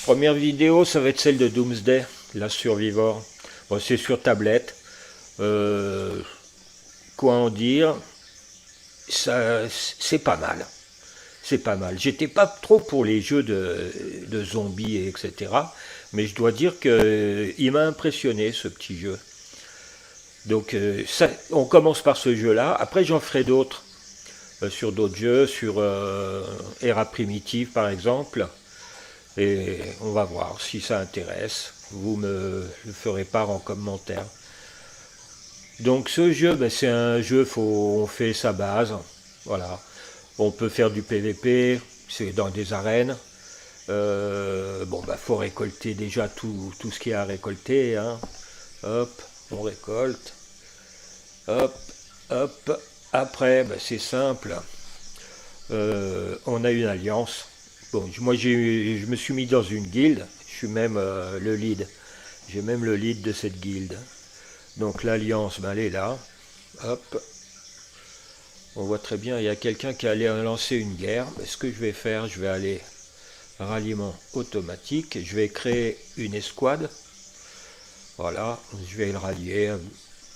Première vidéo, ça va être celle de Doomsday, la Survivor. Bon, c'est sur tablette. Quoi en dire? Ça, c'est pas mal. C'est pas mal. J'étais pas trop pour les jeux de zombies, etc. Mais je dois dire que il m'a impressionné, ce petit jeu. Donc, ça, on commence par ce jeu-là. Après, j'en ferai d'autres. Sur d'autres jeux, sur Era Primitive, par exemple. Et on va voir si ça intéresse. Vous me le ferez part en commentaire. Donc ce jeu, ben, c'est un jeu, on fait sa base. Voilà. On peut faire du PVP, c'est dans des arènes. Bon, ben, faut récolter déjà tout ce qu'il y a à récolter. Hein. Hop, on récolte. Hop, hop. Après, ben, c'est simple. On a une alliance. Bon, moi je me suis mis dans une guilde. Je suis même le lead. J'ai même le lead de cette guilde. Donc l'alliance, ben, elle est là. Hop. On voit très bien, il y a quelqu'un qui allait lancer une guerre. Ben, ce que je vais faire, je vais aller ralliement automatique. Je vais créer une escouade. Voilà, je vais le rallier.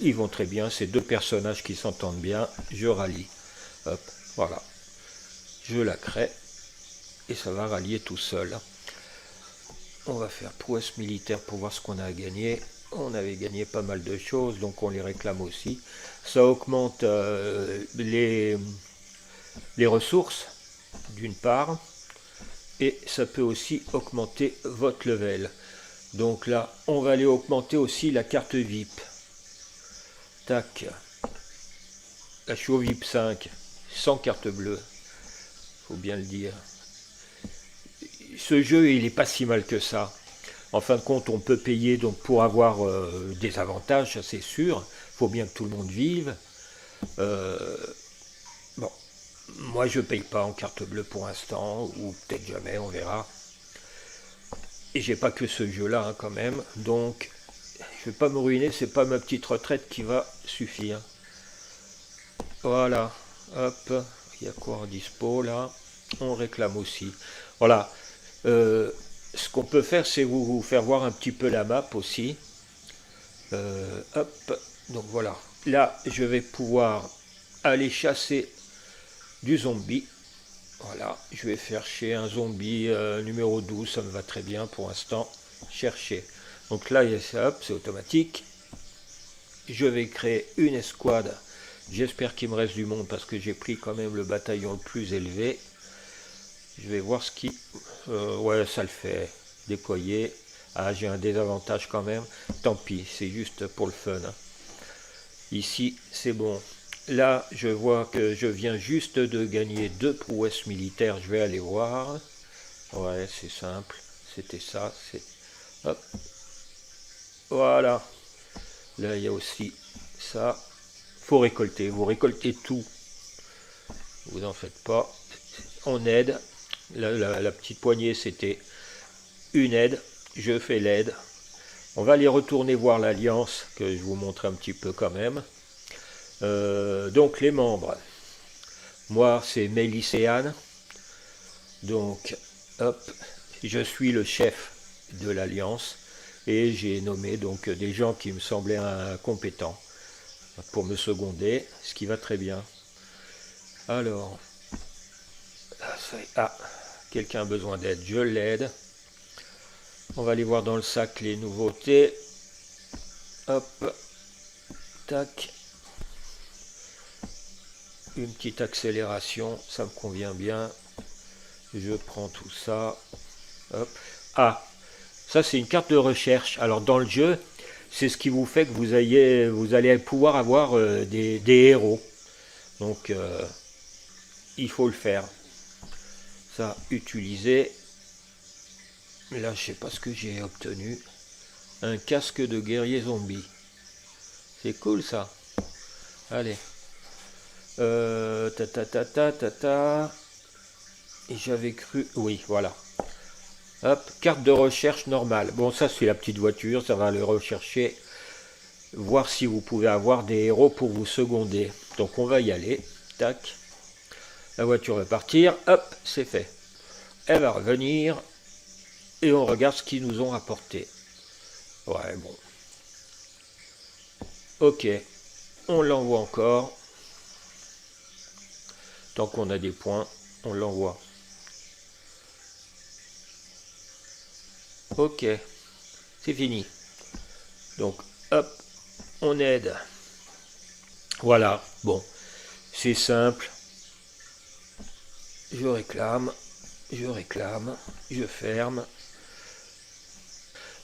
Ils vont très bien, c'est deux personnages qui s'entendent bien. Je rallie. Hop, voilà. Je la crée. Et ça va rallier tout seul. On va faire prouesse militaire pour voir ce qu'on a à gagner. On avait gagné pas mal de choses, donc on les réclame aussi. Ça augmente les ressources, d'une part, et ça peut aussi augmenter votre level. Donc là, on va aller augmenter aussi la carte VIP. Tac. Là, je suis au VIP 5, sans carte bleue, faut bien le dire. Ce jeu, il n'est pas si mal que ça. En fin de compte, on peut payer donc pour avoir des avantages, ça c'est sûr. Il faut bien que tout le monde vive. Bon, moi je ne paye pas en carte bleue pour l'instant, ou peut-être jamais, on verra. Et j'ai pas que ce jeu-là hein, quand même, donc je vais pas me ruiner, c'est pas ma petite retraite qui va suffire. Voilà, hop, il y a quoi en dispo là? On réclame aussi. Voilà. Ce qu'on peut faire, c'est vous faire voir un petit peu la map aussi. Hop, donc voilà. Là, je vais pouvoir aller chasser du zombie. Voilà, je vais faire chez un zombie numéro 12, ça me va très bien pour l'instant. Chercher. Donc là, hop, c'est automatique. Je vais créer une escouade. J'espère qu'il me reste du monde parce que j'ai pris quand même le bataillon le plus élevé. Je vais voir ce qui... ouais, ça le fait. Déployer. Ah, j'ai un désavantage quand même. Tant pis, c'est juste pour le fun. Hein. Ici, c'est bon. Là, je vois que je viens juste de gagner 2 prouesses militaires. Je vais aller voir. Ouais, c'est simple. C'était ça. Hop. Voilà. Là, il y a aussi ça. Faut récolter. Vous récoltez tout. Vous n'en faites pas. On aide. La petite poignée, c'était une aide. Je fais l'aide. On va aller retourner voir l'alliance, que je vous montre un petit peu quand même. Donc les membres. Moi, c'est Mélicéane. Donc, hop, je suis le chef de l'alliance. Et j'ai nommé donc des gens qui me semblaient incompétents pour me seconder, ce qui va très bien. Alors, ah, quelqu'un a besoin d'aide, je l'aide. On va aller voir dans le sac les nouveautés. Hop, tac. Une petite accélération, ça me convient bien. Je prends tout ça. Hop. Ah, ça c'est une carte de recherche. Alors dans le jeu, c'est ce qui vous fait que vous allez pouvoir avoir des héros. Donc il faut le faire. Ça, utiliser. Là, je sais pas ce que j'ai obtenu. Un casque de guerrier zombie. C'est cool ça. Allez. Et j'avais cru... Oui, voilà. Hop, carte de recherche normale. Bon, ça c'est la petite voiture, ça va le rechercher. Voir si vous pouvez avoir des héros pour vous seconder. Donc on va y aller. Tac. La voiture va partir. Hop, c'est fait. Elle va revenir. et on regarde ce qu'ils nous ont rapporté. Ouais, bon. Ok, on l'envoie encore. Tant qu'on a des points, on l'envoie. Ok, c'est fini. Donc, hop, on aide. Voilà, bon, c'est simple. Je réclame, je ferme.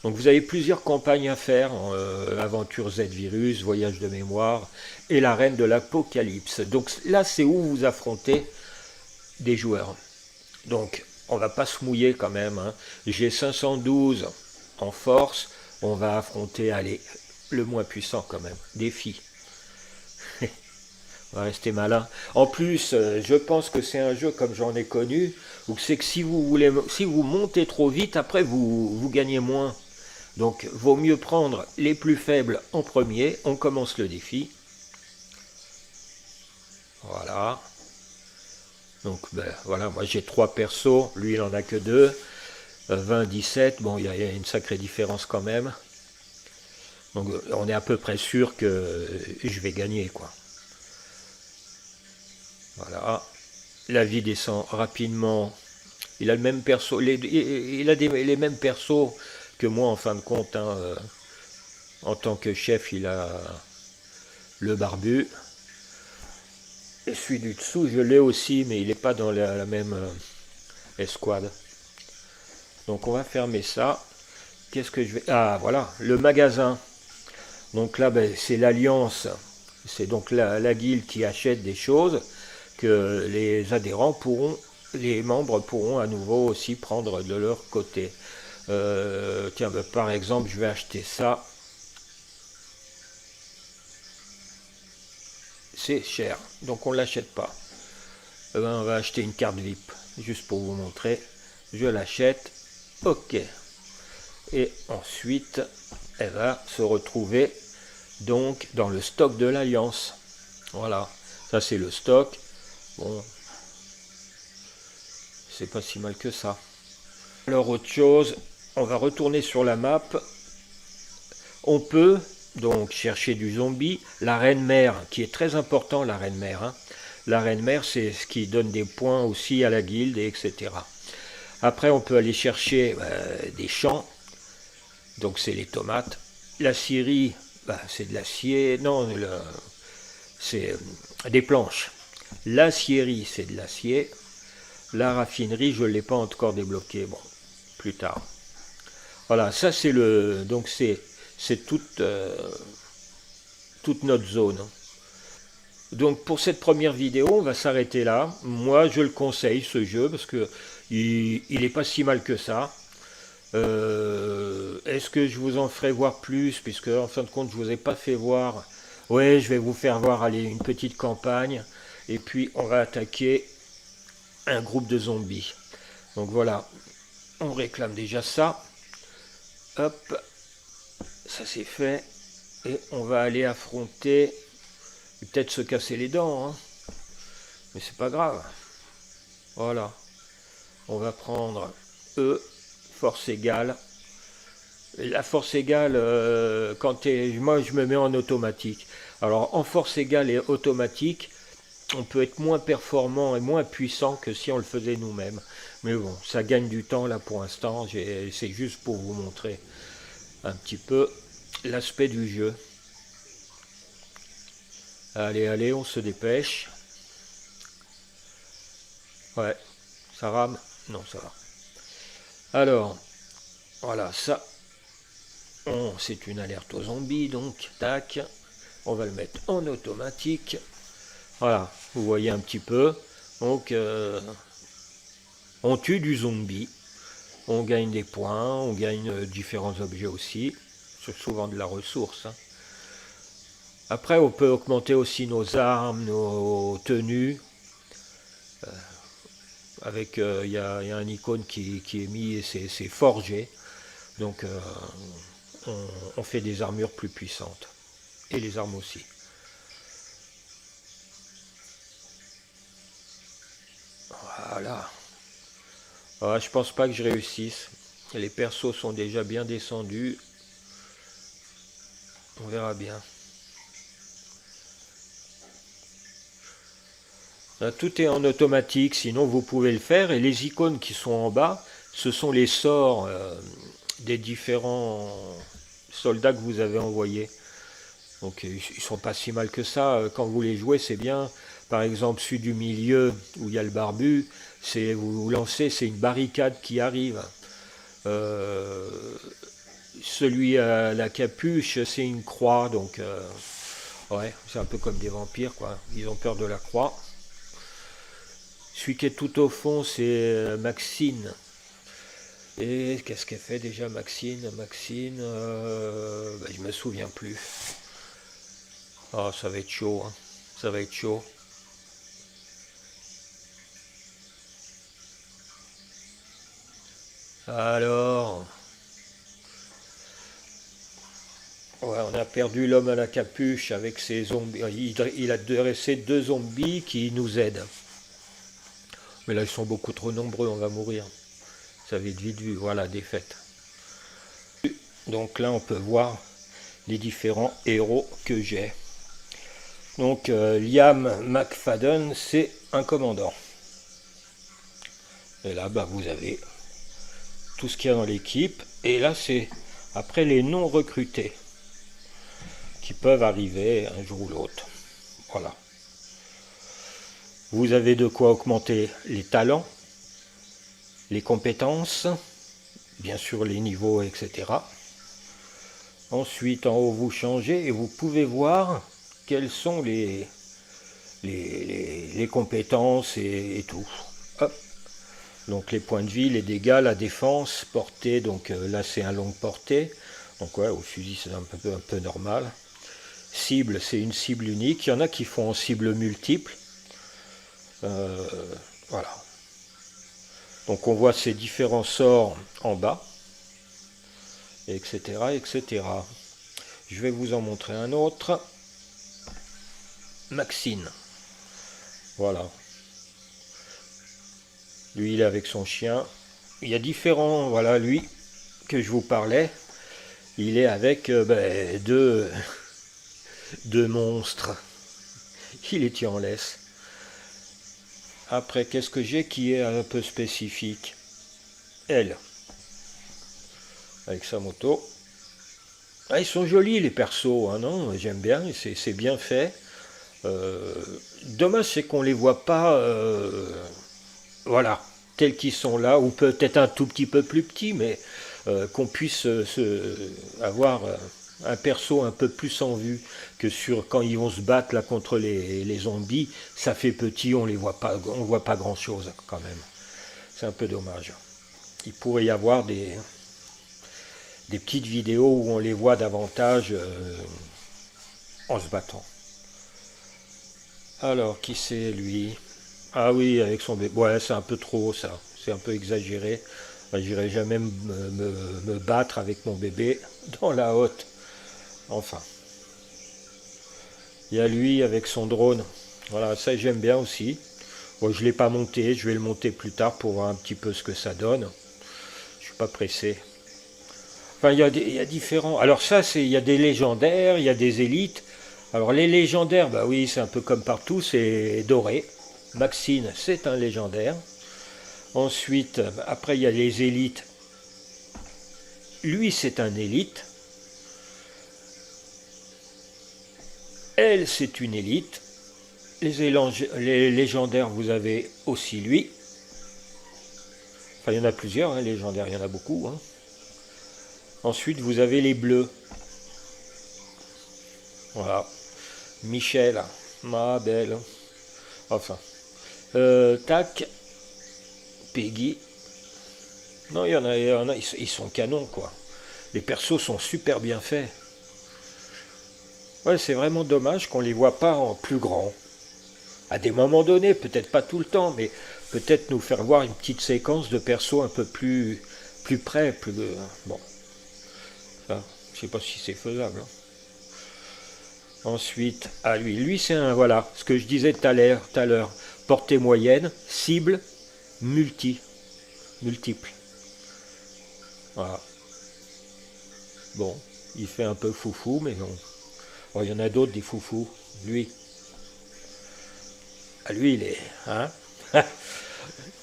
Donc vous avez plusieurs campagnes à faire, Aventure Z-Virus, Voyage de mémoire et la Reine de l'Apocalypse. Donc là c'est où vous affrontez des joueurs. Donc on va pas se mouiller quand même, hein. J'ai 512 en force, on va affronter, allez, le moins puissant quand même, défi. On va rester malin. En plus, je pense que c'est un jeu comme j'en ai connu, où c'est que si vous montez trop vite, après vous gagnez moins. Donc, vaut mieux prendre les plus faibles en premier. On commence le défi. Voilà. Donc, ben, voilà, moi j'ai 3 persos. Lui, il en a que 2. 20, 17. Bon, il y a une sacrée différence quand même. Donc, on est à peu près sûr que je vais gagner, quoi. Voilà. La vie descend rapidement. Il a le même perso. Il a les mêmes persos que moi, en fin de compte, hein. En tant que chef, il a le barbu. Et celui du dessous, je l'ai aussi, mais il n'est pas dans la même escouade. Donc on va fermer ça. Qu'est-ce que je vais... Ah, voilà, le magasin. Donc là, ben, c'est l'alliance. C'est donc la guilde qui achète des choses que les adhérents pourront, les membres pourront à nouveau aussi prendre de leur côté. Tiens, ben, par exemple, je vais acheter ça. C'est cher, donc on ne l'achète pas. Ben, on va acheter une carte VIP, juste pour vous montrer. Je l'achète. Ok. Et ensuite, elle va se retrouver donc dans le stock de l'Alliance. Voilà. Ça, c'est le stock. Bon. C'est pas si mal que ça. Alors, autre chose, on va retourner sur la map. On peut donc chercher du zombie. La reine mère, qui est très important, la reine mère. Hein. La reine mère, c'est ce qui donne des points aussi à la guilde, etc. Après, on peut aller chercher des champs. Donc, c'est les tomates. La scierie, c'est de l'acier. Non, c'est des planches. L'acierie, c'est de l'acier. La raffinerie, je ne l'ai pas encore débloqué. Bon, plus tard. Voilà, ça c'est le. Donc c'est toute notre zone. Donc pour cette première vidéo, on va s'arrêter là. Moi, je le conseille ce jeu parce que il est pas si mal que ça. Est-ce que je vous en ferai voir plus, puisque en fin de compte, je vous ai pas fait voir. Ouais, je vais vous faire voir, allez, une petite campagne. Et puis on va attaquer un groupe de zombies. Donc voilà, on réclame déjà ça. Hop, ça c'est fait. Et on va aller affronter, peut-être se casser les dents, hein. Mais c'est pas grave. Voilà, on va prendre E, force égale. La force égale, moi je me mets en automatique. Alors en force égale et automatique, on peut être moins performant et moins puissant que si on le faisait nous-mêmes. Mais bon, ça gagne du temps là pour l'instant. C'est juste pour vous montrer un petit peu l'aspect du jeu. Allez, allez, on se dépêche. Ouais, ça rame? Non, ça va. Alors, voilà, ça, c'est une alerte aux zombies, donc, tac. On va le mettre en automatique. Voilà, vous voyez un petit peu. Donc, on tue du zombie. On gagne des points, on gagne différents objets aussi. C'est souvent de la ressource. Hein. Après, on peut augmenter aussi nos armes, nos tenues. Avec, il y a un icône qui est mis, et c'est forgé. Donc, on fait des armures plus puissantes. Et les armes aussi. Voilà. Je pense pas que je réussisse. Les persos sont déjà bien descendus. On verra bien. Là, tout est en automatique, sinon vous pouvez le faire. Et les icônes qui sont en bas, ce sont les sorts des différents soldats que vous avez envoyés. Donc ils sont pas si mal que ça. Quand vous les jouez, c'est bien. Par exemple, celui du milieu où il y a le barbu, c'est vous lancez, c'est une barricade qui arrive. Euh, Celui à la capuche, c'est une croix. Donc ouais, c'est un peu comme des vampires, quoi. Ils ont peur de la croix. Celui qui est tout au fond, c'est Maxine. Et qu'est-ce qu'elle fait déjà, Maxine? Je me souviens plus. Oh, ça va être chaud, hein. Ça va être chaud. Alors, ouais, on a perdu l'homme à la capuche avec ses zombies. Il a dressé 2 zombies qui nous aident. Mais là, ils sont beaucoup trop nombreux, on va mourir. Ça va être vite vu, voilà, défaite. Donc là, on peut voir les différents héros que j'ai. Donc, Liam McFadden, c'est un commandant. Et là, bah, vous avez tout ce qu'il y a dans l'équipe. Et là, c'est après les non recrutés qui peuvent arriver un jour ou l'autre. Voilà. Vous avez de quoi augmenter les talents, les compétences, bien sûr les niveaux, etc. Ensuite, en haut, vous changez et vous pouvez voir quelles sont les compétences et tout. Hop. Donc les points de vie, les dégâts, la défense, portée, donc là c'est un longue portée. Donc ouais, au fusil c'est un peu normal. Cible, c'est une cible unique. Il y en a qui font en cible multiple. Voilà. Donc on voit ces différents sorts en bas, etc., etc. Je vais vous en montrer un autre. Maxine. Voilà. Lui, il est avec son chien. Il y a différents, voilà, lui que je vous parlais. Il est avec deux monstres. Il les tient en laisse. Après, qu'est-ce que j'ai qui est un peu spécifique? Elle. Avec sa moto. Ah, ils sont jolis les persos, hein, non? J'aime bien, c'est bien fait. Dommage, c'est qu'on les voit pas, voilà, tels qu'ils sont là, ou peut-être un tout petit peu plus petit, mais qu'on puisse avoir un perso un peu plus en vue que sur quand ils vont se battre là contre les zombies. Ça fait petit, on voit pas grand chose quand même. C'est un peu dommage. Il pourrait y avoir des petites vidéos où on les voit davantage en se battant. Alors, qui c'est lui? Ah oui, avec son bébé. Ouais, c'est un peu trop ça. C'est un peu exagéré. J'irai jamais me battre avec mon bébé dans la hotte. Enfin. Il y a lui avec son drone. Voilà, ça j'aime bien aussi. Bon, je ne l'ai pas monté. Je vais le monter plus tard pour voir un petit peu ce que ça donne. Je suis pas pressé. Enfin, il y a différents. Alors ça, il y a des légendaires, il y a des élites. Alors les légendaires, bah oui, c'est un peu comme partout, c'est doré. Maxine, c'est un légendaire. Ensuite, après, il y a les élites. Lui, c'est un élite. Elle, c'est une élite. Les légendaires, vous avez aussi lui. Enfin, il y en a plusieurs, hein, légendaires, il y en a beaucoup. Hein. Ensuite, vous avez les bleus. Voilà. Michel, ma belle. Enfin. Tac. Peggy. Non, il y en a, ils sont canons, quoi. Les persos sont super bien faits. Ouais, c'est vraiment dommage qu'on les voit pas en plus grand. À des moments donnés, peut-être pas tout le temps, mais peut-être nous faire voir une petite séquence de persos un peu plus près, plus bon. Ça, je sais pas si c'est faisable. Hein. Ensuite, à lui c'est un, voilà, ce que je disais tout à l'heure, portée moyenne, cible, multiple. Voilà. Bon, il fait un peu foufou, mais bon. Bon, il y en a d'autres des foufous. Lui. Ah, lui, il est. Hein.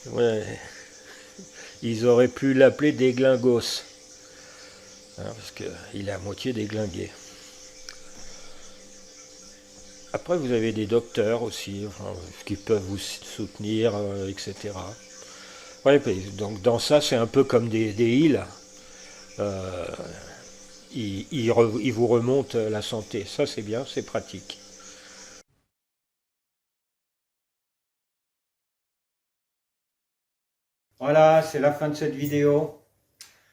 Ouais. Ils auraient pu l'appeler déglingos. Hein, parce qu'il est à moitié déglingué. Après, vous avez des docteurs aussi, enfin, qui peuvent vous soutenir, etc. Ouais, donc dans ça, c'est un peu comme des îles. Euh, ils vous remontent la santé. Ça, c'est bien, c'est pratique. Voilà, c'est la fin de cette vidéo.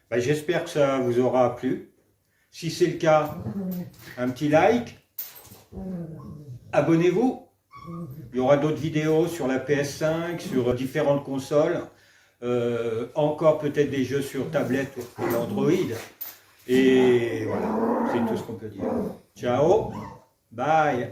Ben, j'espère que ça vous aura plu. Si c'est le cas, un petit like. Abonnez-vous. Il y aura d'autres vidéos sur la PS5, sur différentes consoles. Encore peut-être des jeux sur tablette et Android. Et voilà, c'est tout ce qu'on peut dire. Ciao, bye.